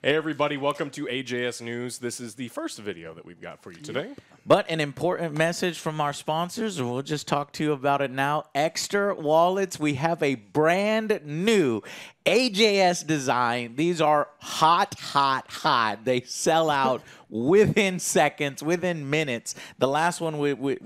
Hey everybody, welcome to AJS News. This is the first video that we've got for you today. But an important message from our sponsors, and we'll just talk to you about it now. Extra Wallets, we have a brand new AJS design. These are hot, hot, hot. They sell out within seconds, within minutes. The last one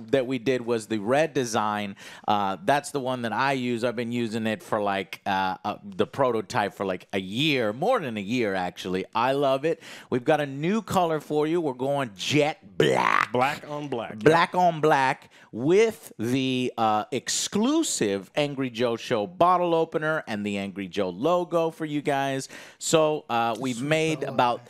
that we did was the red design. That's the one that I use. I've been using it for like the prototype for like a year, more than a year actually. I love it. We've got a new color for you. We're going jet black. Black on black. Black on black with the exclusive Angry Joe Show bottle opener and the Angry Joe logo for you guys. So we've made about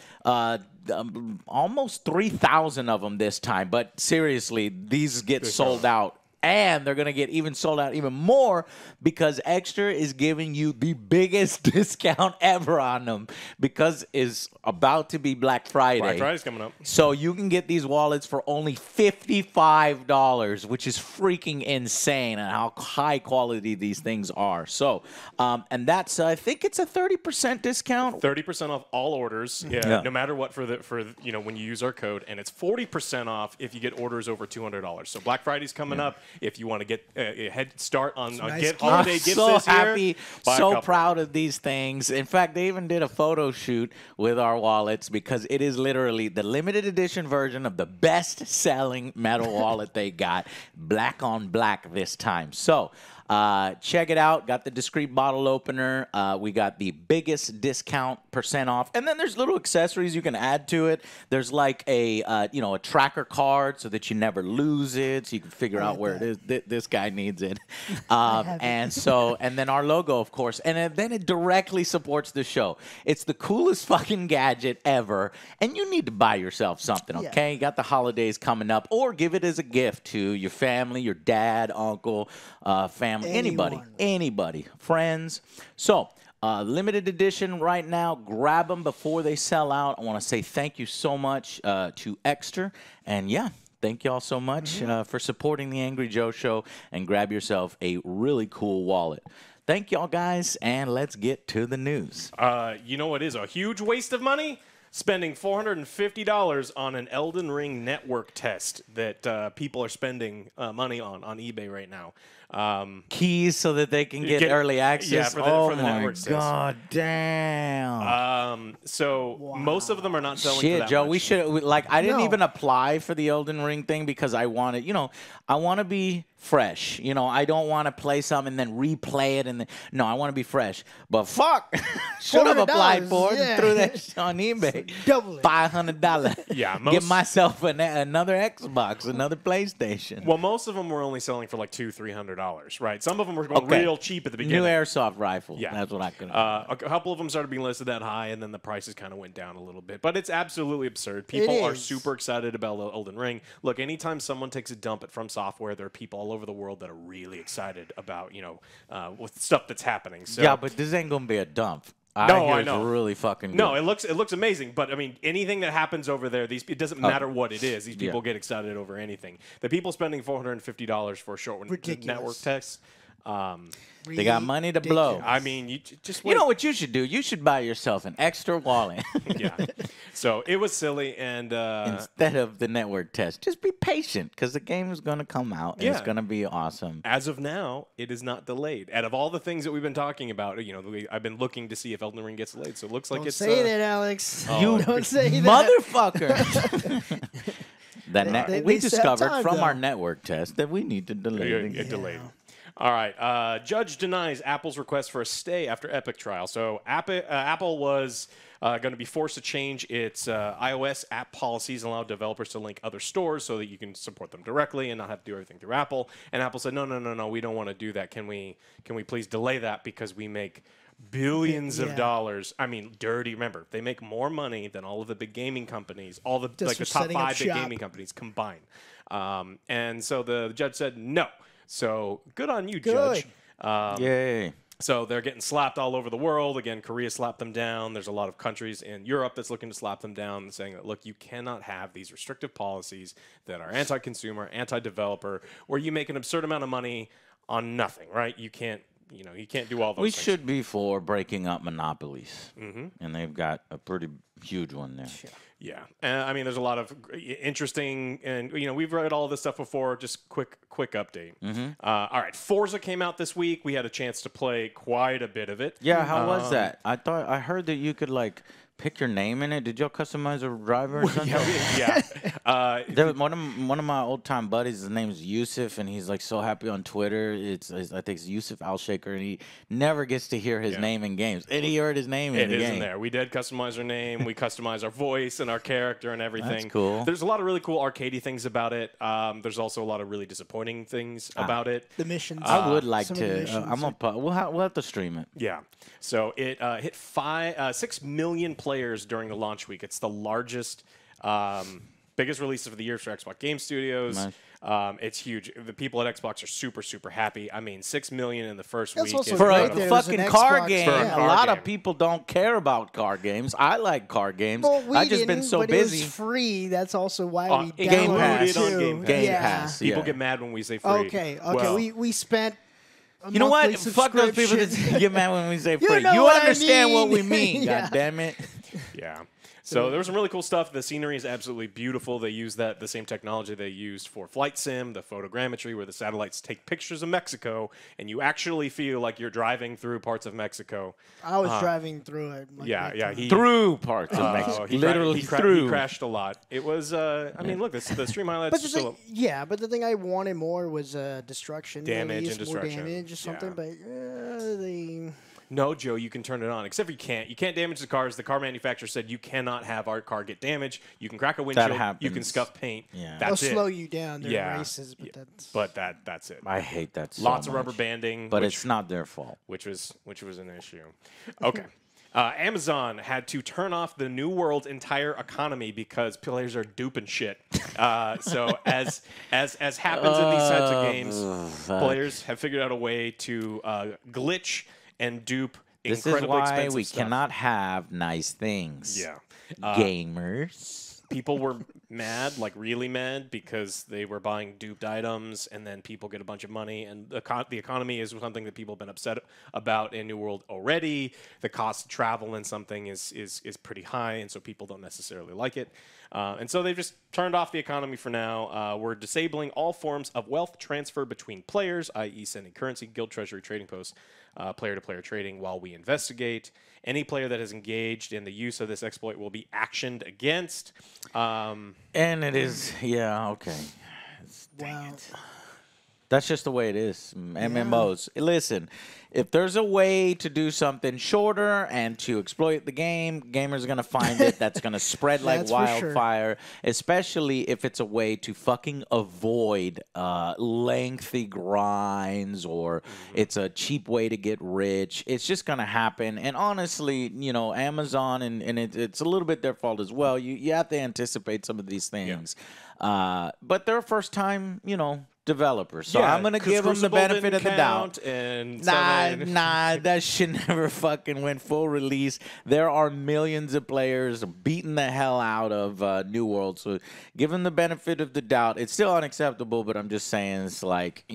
almost 3,000 of them this time. But seriously, these get sold out. And they're going to get even sold out even more because Extra is giving you the biggest discount ever on them because it's about to be Black Friday. Black Friday's coming up. So you can get these wallets for only $55, which is freaking insane and how high quality these things are. So, and that's, I think it's a 30% discount. 30% off all orders, no matter what for you know, when you use our code. And it's 40% off if you get orders over $200. So Black Friday's coming up. If you want to get a head start on nice holiday gifts so this year, happy, so proud of these things. In fact, they even did a photo shoot with our wallets because it is literally the limited edition version of the best-selling metal wallet they got, black on black this time. So check it out. Got the discreet bottle opener. We got the biggest discount % off, and then there's little accessories you can add to it. There's like a you know, a tracker card so that you never lose it, so you can figure out where it is. This guy needs it, and then our logo, of course, and then it directly supports the show. It's the coolest fucking gadget ever, and you need to buy yourself something. Okay, you got the holidays coming up, or give it as a gift to your family, your dad, uncle, family. Anybody, friends. So, limited edition right now. Grab them before they sell out. I want to say thank you so much to Extra. And yeah, thank you all so much for supporting the Angry Joe Show. And grab yourself a really cool wallet. Thank y'all guys, and let's get to the news. You know what is a huge waste of money? Spending $450 on an Elden Ring network test that people are spending money on eBay right now. Keys so that they can get early access. Yeah, for the network test. God damn. So most of them are not selling. Shit, for that Joe, much. we should I didn't even apply for the Elden Ring thing because I wanted, you know, I want to be fresh. You know, I don't want to play something and then replay it and then no, I want to be fresh. But fuck, should have applied for it and threw that shit on eBay. Double it. $500. Yeah, get myself another Xbox, another PlayStation. Well, most of them were only selling for like $200-300, right? Some of them were going real cheap at the beginning. New airsoft rifle. Yeah, that's what I could. A couple of them started being listed that high, and then the prices kind of went down a little bit. But it's absolutely absurd. People are super excited about Elden Ring. Look, anytime someone takes a dump at From Software, there are people all over the world that are really excited about, you know, with stuff that's happening. So, yeah, but this ain't gonna be a dump. I know. It's really fucking good. No, it looks amazing, but I mean, anything that happens over there, it doesn't matter what it is. These people get excited over anything. The people spending $450 for a short network test. They got money to blow. I mean, you just wait. You know what you should do? You should buy yourself an extra wallet. Yeah. So it was silly, and instead of the network test, just be patient because the game is going to come out and it's going to be awesome. As of now, it is not delayed. Out of all the things that we've been talking about, you know, I've been looking to see if Elden Ring gets delayed. So it looks like it's. Don't say that, Alex. You don't say that, motherfucker. We discovered from our network test that we need to delay it. Delayed. All right. Judge denies Apple's request for a stay after Epic trial. So Apple was going to be forced to change its iOS app policies and allow developers to link other stores so that you can support them directly and not have to do everything through Apple. And Apple said, no, we don't want to do that. Can we please delay that because we make billions of dollars. I mean, dirty. Remember, they make more money than all of the big gaming companies, all the like the top 5 big gaming companies combined. And so the judge said no. So good on you, Judge. Yay. So they're getting slapped all over the world. Again, Korea slapped them down. There's a lot of countries in Europe that's looking to slap them down, saying that, look, you cannot have these restrictive policies that are anti-consumer, anti-developer, where you make an absurd amount of money on nothing, right? You can't you can't do all those We things. should be for breaking up monopolies, and they've got a pretty huge one there. Yeah, I mean, there's a lot of interesting, and we've read all this stuff before. Just quick update. All right, Forza came out this week. We had a chance to play quite a bit of it. Yeah, how was that? I heard that you could like pick your name in it. Did y'all customize a driver or something? Yeah. One of my old time buddies, his name is Yusuf, and he's like so happy on Twitter. I think it's Yusuf Alshaker, and he never gets to hear his name in games. And he heard his name in the game. It is in there. We did customize our name. We customized our voice and our character and everything. That's cool. There's a lot of really cool arcadey things about it. There's also a lot of really disappointing things about it. The missions. I would like some of the to. missions We'll have to stream it. Yeah. So it hit 6 million players during the launch week. It's the largest, biggest release of the year for Xbox Game Studios. Nice. It's huge. The people at Xbox are super, super happy. I mean, 6 million in the first That's week. also is For great a that it was fucking an car Xbox game, game. a lot of people don't care about car games. I like car games. Well, we I've just been didn't, so but busy. It was free. That's also why we Game downloaded Pass. it too. Game Pass. Game yeah. Pass. People Yeah. get mad when we say free. Okay. Well, we spent. You know what? Fuck those people subscription. that get mad when we say You free. know You what I understand what we mean. mean, Yeah. God damn it. Yeah. So there was some really cool stuff. The scenery is absolutely beautiful. They use the same technology they used for Flight Sim, the photogrammetry, where the satellites take pictures of Mexico, and you actually feel like you're driving through parts of Mexico. I was driving through it. Like, Yeah. Through parts of Mexico. Literally through. He crashed a lot. It was. I mean, look, the stream highlights. But the thing, but the thing I wanted more was destruction, Damage release, and more destruction. damage or something. Yeah. But they. No, Joe, you can turn it on. Except for you can't. You can't damage the cars. The car manufacturer said you cannot have our car get damaged. You can crack a windshield. You can happens. scuff paint. Yeah. That's They'll it. slow you down during Yeah. races, but that's. But that's it. I hate that so Lots of much. rubber banding. But which, it's not their fault. which was an issue. Okay. Amazon had to turn off the New World's entire economy because players are duping shit. So as happens in these types of games, players have figured out a way to glitch and dupe This is incredibly why expensive we stuff. cannot have nice things. Yeah. Gamers. People were mad, like really mad, because they were buying duped items, and then people get a bunch of money. And the economy is something that people have been upset about in New World already. The cost of travel in something is pretty high, and so people don't necessarily like it. And so they've just turned off the economy for now. We're disabling all forms of wealth transfer between players, i.e. sending currency, guild treasury, trading posts, player-to-player trading while we investigate. Any player that has engaged in the use of this exploit will be actioned against. And it is, okay. Wow. That's just the way it is. MMOs. Listen, if there's a way to do something shorter and to exploit the game, gamers are going to find it. That's going to spread like That's for sure. wildfire, especially if it's a way to fucking avoid lengthy grinds or it's a cheap way to get rich. It's just going to happen. And honestly, Amazon, and it's a little bit their fault as well. You have to anticipate some of these things. But they're first time, developers. So I'm going to give them the benefit of the doubt. And Nah, that shit never fucking went full release. There are millions of players beating the hell out of New World. So give them the benefit of the doubt. It's still unacceptable, but I'm just saying it's like,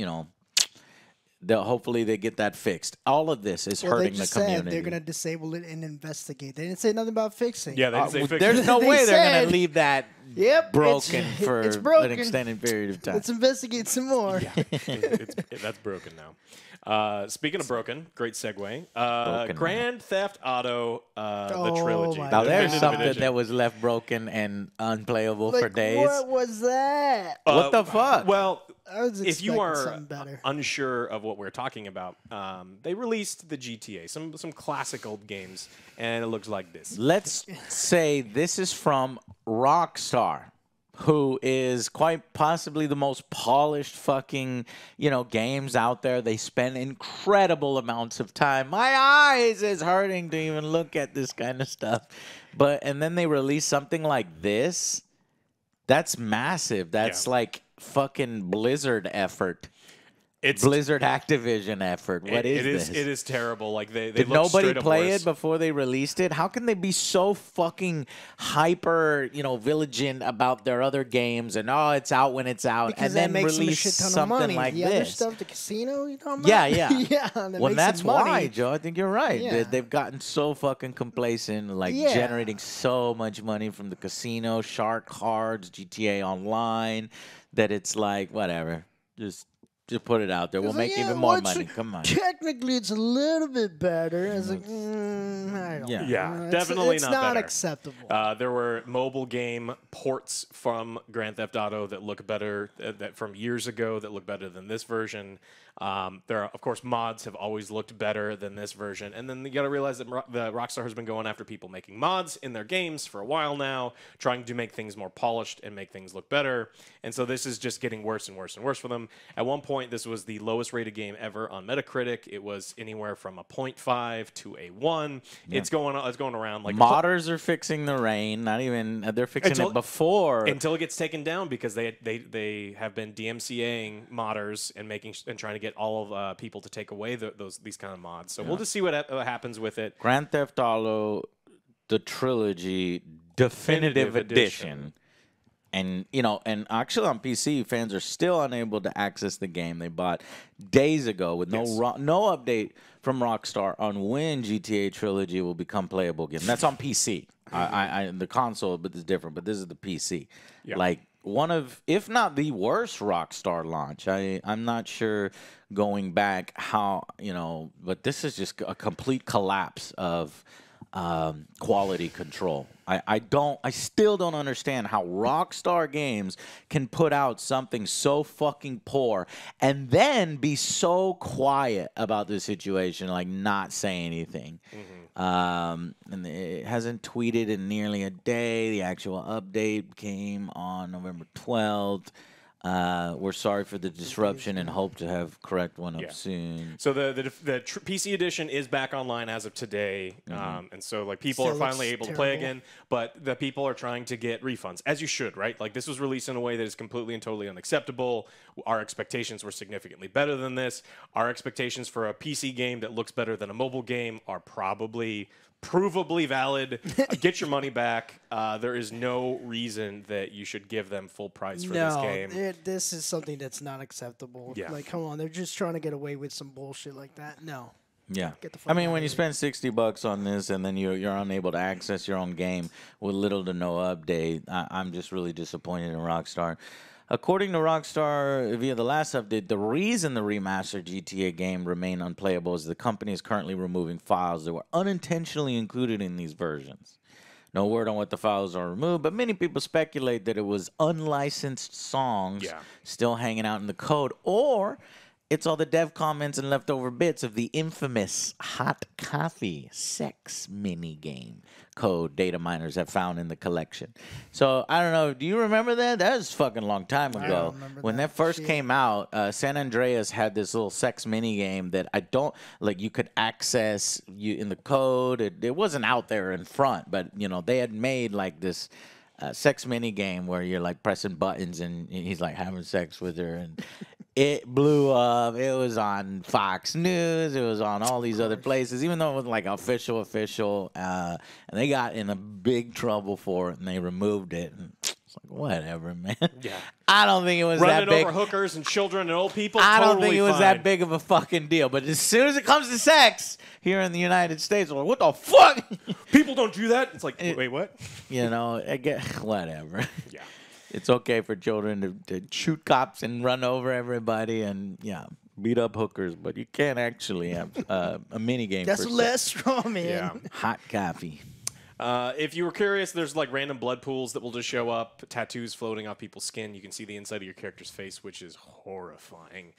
hopefully they get that fixed. All of this is hurting they just the community. said they're going to disable it and investigate. They didn't say nothing about fixing. Yeah, they didn't say fix There's it. no They way they're going said- to leave that Yep, broken for it's broken. an extended period of time. Let's investigate some more. That's broken now. Speaking of broken, great segue. Broken Grand Theft Auto, the Oh trilogy. my Now there's Definitive something Edition. that was left broken and unplayable for Like, days. what was that? What the fuck? Well, I was if you expecting are something better. unsure of what we're talking about, they released the GTA, some classic old games, and it looks like this. Let's say this is from Rockstar, who is quite possibly the most polished fucking, games out there. They spend incredible amounts of time. My eyes is hurting to even look at this kind of stuff. And then they release something like this. That's massive. That's Yeah. like fucking Blizzard effort. It's Blizzard Activision effort. What is this? It is terrible. Like they Did look nobody straight up play worse. it before they released it? How can they be so fucking hyper, vigilant about their other games and it's out when it's out, Because and that then makes them a release shit ton of something money. like the other this? stuff, the casino, you talking about? Yeah, yeah. yeah. Well, that's why, money. Joe. I think you're right. Yeah. They've gotten so fucking complacent, like Yeah. generating so much money from the casino, shark cards, GTA Online, that it's like whatever. Just put it out there. We'll make even more money. Come on. Technically, it's a little bit better. It's like, I don't Yeah. know. Yeah, definitely it's not not better. acceptable. There were mobile game ports from Grand Theft Auto that look better, that from years ago that look better than this version. There are, of course, mods have always looked better than this version. And then you got to realize that the Rockstar has been going after people making mods in their games for a while now, trying to make things more polished and make things look better. And so this is just getting worse and worse and worse for them. At one point, this was the lowest rated game ever on Metacritic. It was anywhere from a 0.5 to a 1. Yeah. It's going around like modders are fixing the rain. Not even they're fixing it before until it gets taken down because they have been DMCAing modders and trying to get all of people to take away these kind of mods. So we'll just see what happens with it. Grand Theft Auto, the trilogy, definitive edition. And and actually on PC, fans are still unable to access the game they bought days ago with no update from Rockstar on when GTA Trilogy will become playable again. That's on PC. The console, but it's different. But this is the PC. Yeah. Like one of, if not the worst Rockstar launch. I'm not sure going back how but this is just a complete collapse of quality control. I still don't understand how Rockstar Games can put out something so fucking poor and then be so quiet about the situation, like not say anything. And it hasn't tweeted in nearly a day. The actual update came on November 12th. We're sorry for the disruption and hope to have correct one up soon. So the PC edition is back online as of today, and so like people are finally able to play again. But the people are trying to get refunds, as you should, right? Like this was released in a way that is completely and totally unacceptable. Our expectations were significantly better than this. Our expectations for a PC game that looks better than a mobile game are probably provably valid. Get your money back. There is no reason that you should give them full price for this game. This is something that's not acceptable. Yeah. Like, come on, they're just trying to get away with some bullshit like that. No. Yeah. Get the fuck I mean, out when of you here. spend $60 on this and then you're unable to access your own game with little to no update, I'm just really disappointed in Rockstar. According to Rockstar, via the last update, the reason the remastered GTA game remained unplayable is the company is currently removing files that were unintentionally included in these versions. No word on what the files are removed, but many people speculate that it was unlicensed songs still hanging out in the code, or it's all the dev comments and leftover bits of the infamous Hot Coffee sex minigame code data miners have found in the collection. So, I don't know. Do you remember that? That was a fucking long time ago. When that first came out, San Andreas had this little sex minigame that you could access in the code. It wasn't out there in front, but, they had made like this sex minigame where you're like pressing buttons and he's like having sex with her, and it blew up. It was on Fox News. It was on all these other places, even though it wasn't like official. And they got in a big trouble for it, and they removed it. And it's like, whatever, man. Yeah. I don't think it was that big. Running over hookers and children and old people. I don't totally think it was fine. that big of a fucking deal. But as soon as it comes to sex here in the United States, we're like, what the fuck? People don't do that. It's like, wait, what? I get whatever. Yeah. It's okay for children to shoot cops and run over everybody and, beat up hookers, but you can't actually have a mini game. That's less strong, man. Yeah. Hot coffee. If you were curious, there's like random blood pools that will just show up, tattoos floating off people's skin. You can see the inside of your character's face, which is horrifying.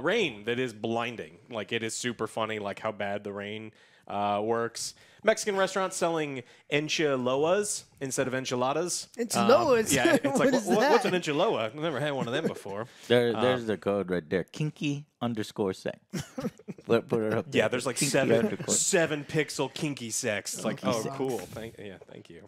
Rain that is blinding. Like, it is super funny, like how bad the rain works. Mexican restaurants selling enchiladas instead of enchiladas. Enchiladas? Yeah, it's like, What is what's that? an enchilada? I've never had one of them before. There's the code right there. Kinky_sex. Put it up there. Yeah, there's like Kinky _ seven pixel kinky sex. It's like, oh, cool. Thank you.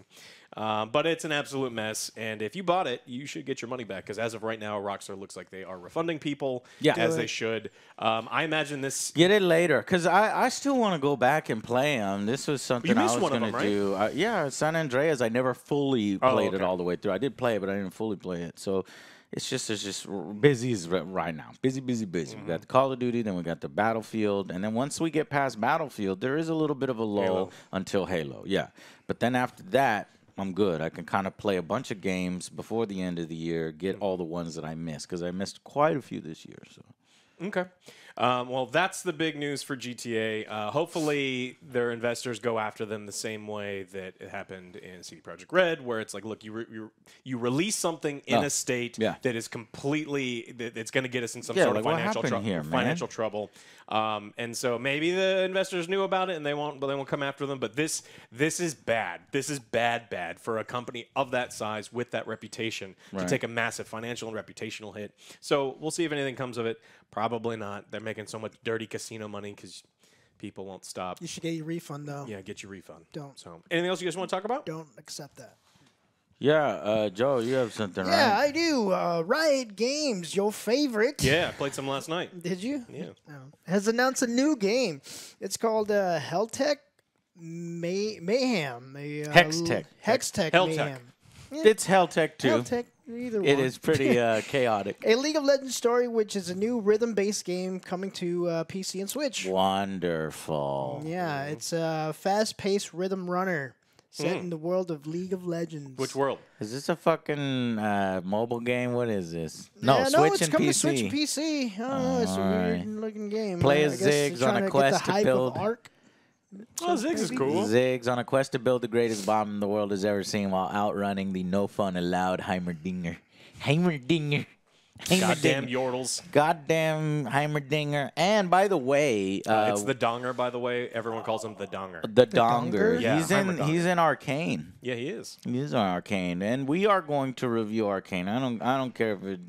But it's an absolute mess. And if you bought it, you should get your money back. Because as of right now, Rockstar looks like they are refunding people as they should. I imagine this... Get it later. Because I still want to go back and play them. This was something I was going to do. Yeah, San Andreas, I never fully played it all the way through. I did play it, but I didn't fully play it. So... It's just busy right now. Busy. We got the Call of Duty, then we got the Battlefield, and then once we get past Battlefield, there is a little bit of a lull until Halo. Yeah, but then after that, I'm good. I can kind of play a bunch of games before the end of the year, get all the ones that I missed, because I missed quite a few this year. So. Okay. Well, that's the big news for GTA. Hopefully, their investors go after them the same way that it happened in CD Projekt Red, where it's like, look, you release something in a state that is completely it's going to get us in some sort of financial trouble. And so maybe the investors knew about it and they won't come after them. But this is bad. This is bad for a company of that size with that reputation to take a massive financial and reputational hit. So we'll see if anything comes of it. Probably not. They're making so much dirty casino money because people won't stop. You should get your refund, though. Yeah, get your refund. Don't. So, anything else you guys want to talk about? Don't accept that. Yeah, Joe, you have something, right? Yeah, I do. Riot Games, your favorite. Yeah, I played some last night. Did you? Yeah. Has announced a new game. It's called Helltech Mayhem. Hextech. Hextech Mayhem. Yeah. It's Helltech, too. Helltech. Either one. It is pretty chaotic. A League of Legends story, which is a new rhythm-based game coming to PC and Switch. Wonderful. Yeah, it's a fast-paced rhythm runner set in the world of League of Legends. Which world? Is this a fucking mobile game? What is this? Switch and PC. To Switch and PC. Oh, it's a weird-looking game. Play as Ziggs on a quest to build. Oh, Ziggs is cool. Ziggs on a quest to build the greatest bomb the world has ever seen while outrunning the no fun allowed Heimerdinger. Goddamn Yordles. Goddamn Heimerdinger. And by the way, it's the Donger. By the way, everyone calls him the Donger. The Donger. Yeah, he's in Arcane. Yeah, he is. He is on Arcane, and we are going to review Arcane. I don't care if it,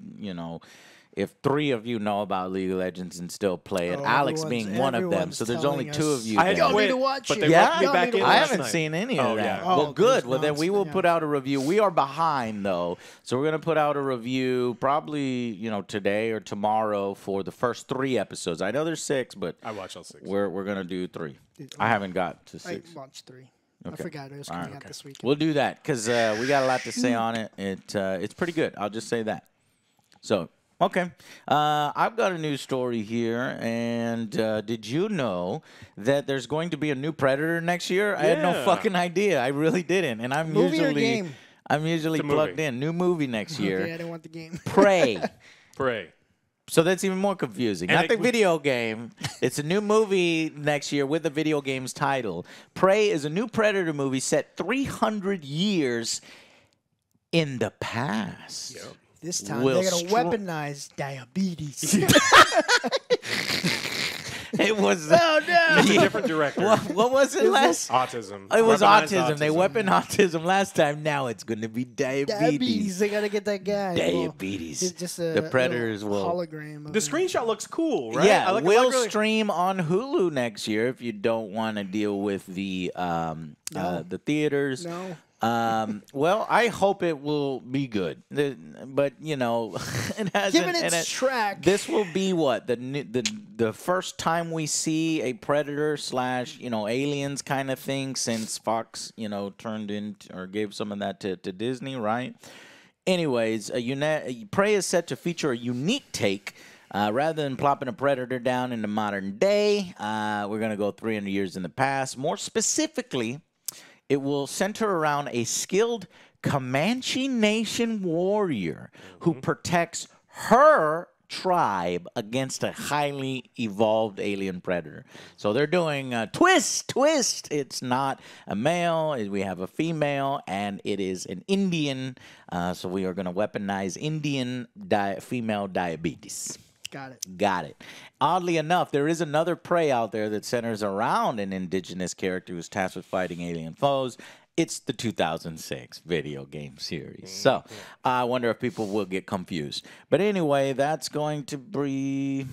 if 3 of you know about League of Legends and still play it, Alex being one of them, so there's only 2 of you. I had to quit, to watch but it. they welcomed me back in. I haven't seen any of that. Yeah. Well, good. Well, then we will put out a review. We are behind, though, so we're going to put out a review probably, today or tomorrow for the first 3 episodes. I know there's 6, but I watched all 6. We're going to do 3. I haven't got to 6. I watched 3. Okay. I forgot it was coming out this week. We'll do that because we got a lot to say on it. It's pretty good. I'll just say that. So. Okay. I've got a news story here, and did you know that there's going to be a new Predator next year? I had no fucking idea. I really didn't, and I'm usually plugged in. New movie next year. Okay, I don't want the game. Prey. Prey. So that's even more confusing. Not the video game. It's a new movie next year with the video game's title. Prey is a new Predator movie set 300 years in the past. Yep. This time they're going to weaponize diabetes. It was It's a different director. What was it last? Autism. It was autism. They weaponed autism last time. Now it's going to be diabetes. They got to get that guy. Diabetes. It's just the Predators will hologram. The screenshot looks cool, right? Yeah, we'll stream on Hulu next year if you don't want to deal with the theaters. No. Well, I hope it will be good, but it hasn't. Given its track, this will be what the first time we see a Predator / aliens kind of thing since Fox turned into or gave some of that to Disney, right? Anyways, Prey is set to feature a unique take. Rather than plopping a Predator down in the modern day, we're going to go 300 years in the past. More specifically, it will center around a skilled Comanche Nation warrior who protects her tribe against a highly evolved alien predator. So they're doing a twist. It's not a male. We have a female, and it is an Indian. So we are going to weaponize Indian female diabetes. Got it. Oddly enough, there is another Prey out there that centers around an indigenous character who's tasked with fighting alien foes. It's the 2006 video game series. So I wonder if people will get confused. But anyway, that's going to be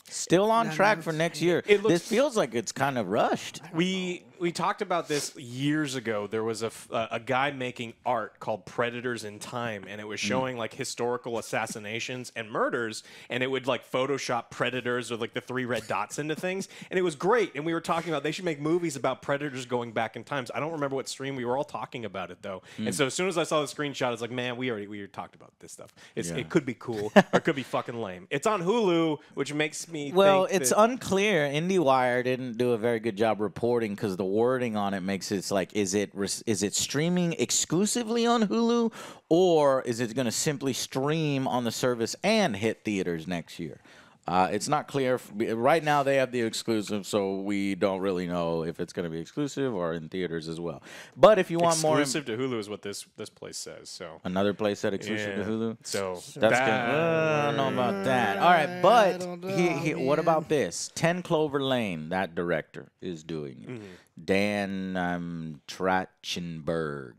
still on track for next year. This feels like it's kind of rushed. We we talked about this years ago. There was a guy making art called Predators in Time, and it was showing like historical assassinations and murders, and it would like Photoshop predators with like the 3 red dots into things, and it was great. And we were talking about they should make movies about predators going back in times. I don't remember what stream we were all talking about it though. And so as soon as I saw the screenshot, I was like, man, we already talked about this stuff. It could be cool or it could be fucking lame. It's on Hulu, which makes me think it's unclear. IndieWire didn't do a very good job reporting because the wording on it makes it like, is it streaming exclusively on Hulu, or is it going to simply stream on the service and hit theaters next year? It's not clear. Right now, they have the exclusive, so we don't really know if it's going to be exclusive or in theaters as well. But if you want exclusive to Hulu is what this place says. So another place said exclusive to Hulu. So that's good. I don't know about that. All right, but what about this? 10 Clover Lane. That director is doing it. Dan Trachtenberg.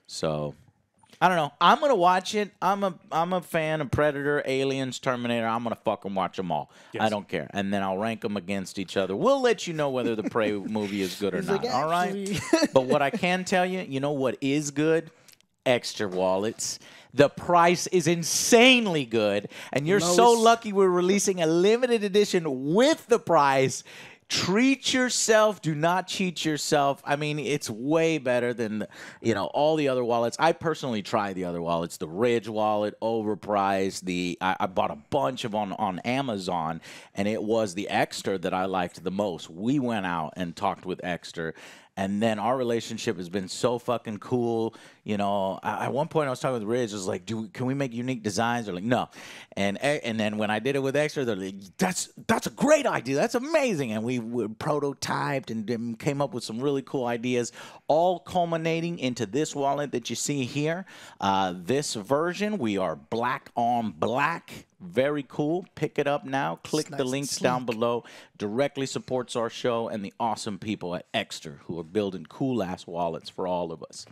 So. I don't know. I'm gonna watch it. I'm a fan of Predator, Aliens, Terminator. I'm gonna fucking watch them all. Yes. I don't care. And then I'll rank them against each other. We'll let you know whether the Prey movie is good or not. All right. But what I can tell you, you know what is good? Extra wallets. The price is insanely good, and you're so lucky we're releasing a limited edition with the price. Treat yourself. Do not cheat yourself. I mean, it's way better than, all the other wallets. I personally tried the other wallets. The Ridge wallet, overpriced. I bought a bunch of on Amazon, and it was the Extra that I liked the most. We went out and talked with Extra, and then our relationship has been so fucking cool. At one point I was talking with Ridge. I was like, can we make unique designs? They're like, no. And then when I did it with Extra, they're like, that's a great idea. That's amazing. And we prototyped and came up with some really cool ideas, all culminating into this wallet that you see here. This version, we are black on black. Very cool. Pick it up now. Click the links down below. Directly supports our show and the awesome people at Extra who are building cool-ass wallets for all of us.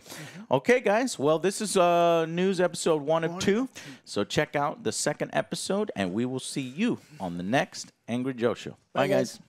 Okay, guys. Well, this is news episode 1 of 2. So check out the second episode, and we will see you on the next Angry Joe Show. Bye, guys.